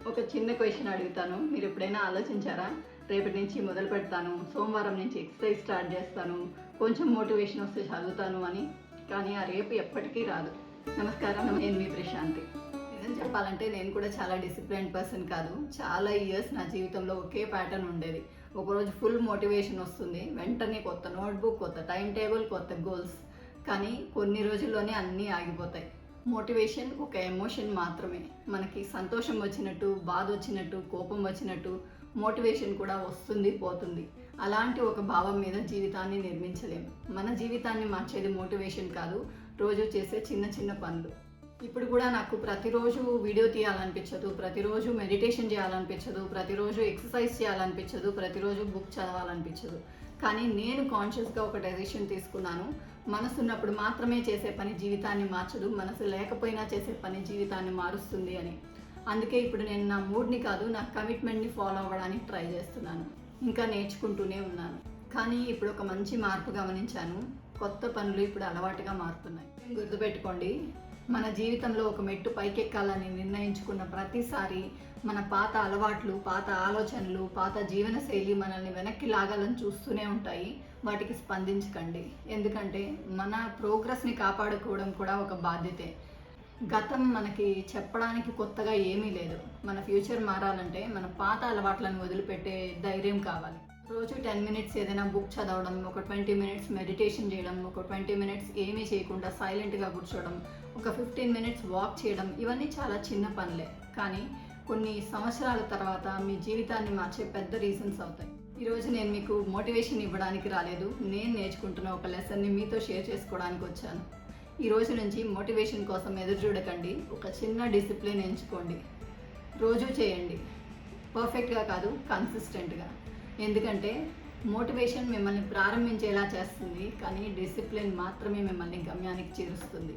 ఒక చిన్న క్వశ్చన్ అడుగుతాను. మీరు ఎప్పుడైనా ఆలోచించారా? రేపటి నుంచి మొదలు పెడతాను, సోమవారం నుంచి ఎక్సర్సైజ్ స్టార్ట్ చేస్తాను, కొంచెం మోటివేషన్ వస్తే చదువుతాను అని. కానీ ఆ రేపు ఎప్పటికీ రాదు. నమస్కారం, నేను మీ ప్రశాంతి. నిజం చెప్పాలంటే నేను కూడా చాలా డిసిప్లైన్ పర్సన్ కాదు. చాలా ఇయర్స్ నా జీవితంలో ఒకే ప్యాటర్న్ ఉండేది. ఒకరోజు ఫుల్ మోటివేషన్ వస్తుంది, వెంటనే కొత్త నోట్బుక్, కొత్త టైం టేబుల్, కొత్త గోల్స్. కానీ కొన్ని రోజుల్లోనే అన్నీ ఆగిపోతాయి. మోటివేషన్ ఒక ఎమోషన్ మాత్రమే. మనకి సంతోషం వచ్చినట్టు, బాధ వచ్చినట్టు, కోపం వచ్చినట్టు మోటివేషన్ కూడా వస్తుంది, పోతుంది. అలాంటి ఒక భావం మీద జీవితాన్ని నిర్మించలేం. మన జీవితాన్ని మార్చేది మోటివేషన్ కాదు, రోజు చేసే చిన్న చిన్న పనులు. ఇప్పుడు కూడా నాకు ప్రతిరోజు వీడియో తీయాలనిపించదు, ప్రతిరోజు మెడిటేషన్ చేయాలనిపించదు, ప్రతిరోజు ఎక్సర్సైజ్ చేయాలనిపించదు, ప్రతిరోజు బుక్ చదవాలనిపించదు. కానీ నేను కాన్షియస్గా ఒక డెసిషన్ తీసుకున్నాను. మనసు ఉన్నప్పుడు మాత్రమే చేసే పని జీవితాన్ని మార్చదు, మనసు లేకపోయినా చేసే పని జీవితాన్ని మారుస్తుంది అని. అందుకే ఇప్పుడు నేను నా మూడ్ని కాదు, నా కమిట్మెంట్ని ఫాలో అవ్వడానికి ట్రై చేస్తున్నాను. ఇంకా నేర్చుకుంటూనే ఉన్నాను. కానీ ఇప్పుడు ఒక మంచి మార్పు గమనించాను. కొత్త పనులు ఇప్పుడు అలవాటుగా మారుతున్నాయి. గుర్తుపెట్టుకోండి, మన జీవితంలో ఒక మెట్టు పైకెక్కాలని నిర్ణయించుకున్న ప్రతిసారి మన పాత అలవాట్లు, పాత ఆలోచనలు, పాత జీవన శైలి మనల్ని వెనక్కి లాగాలని చూస్తూనే ఉంటాయి. వాటికి స్పందించకండి. ఎందుకంటే మన ప్రోగ్రెస్ని కాపాడుకోవడం కూడా ఒక బాధ్యతే. గతం మనకి చెప్పడానికి కొత్తగా ఏమీ లేదు. మన ఫ్యూచర్ మారాలంటే మన పాత అలవాట్లను వదిలిపెట్టే ధైర్యం కావాలి. రోజు 10 మినిట్స్ ఏదైనా బుక్ చదవడం, ఒక 20 మినిట్స్ మెడిటేషన్ చేయడం, ఒక 20 మినిట్స్ ఏమీ చేయకుండా సైలెంట్గా కూర్చోవడం, ఒక 15 మినిట్స్ వాక్ చేయడం, ఇవన్నీ చాలా చిన్న పనులే. కానీ కొన్ని సంవత్సరాల తర్వాత మీ జీవితాన్ని మార్చే పెద్ద రీజన్స్ అవుతాయి. ఈరోజు నేను మీకు మోటివేషన్ ఇవ్వడానికి రాలేదు. నేను నేర్చుకుంటున్న ఒక లెసన్ని మీతో షేర్ చేసుకోవడానికి వచ్చాను. ఈ రోజు నుంచి మోటివేషన్ కోసం ఎదురు చూడకండి. ఒక చిన్న డిసిప్లిన్ ఎంచుకోండి. రోజు చేయండి. పర్ఫెక్ట్గా కాదు, కన్సిస్టెంట్గా. ఎందుకంటే మోటివేషన్ మిమ్మల్ని ప్రారంభించేలా చేస్తుంది, కానీ డిసిప్లిన్ మాత్రమే మిమ్మల్ని గమ్యానికి చేరుస్తుంది.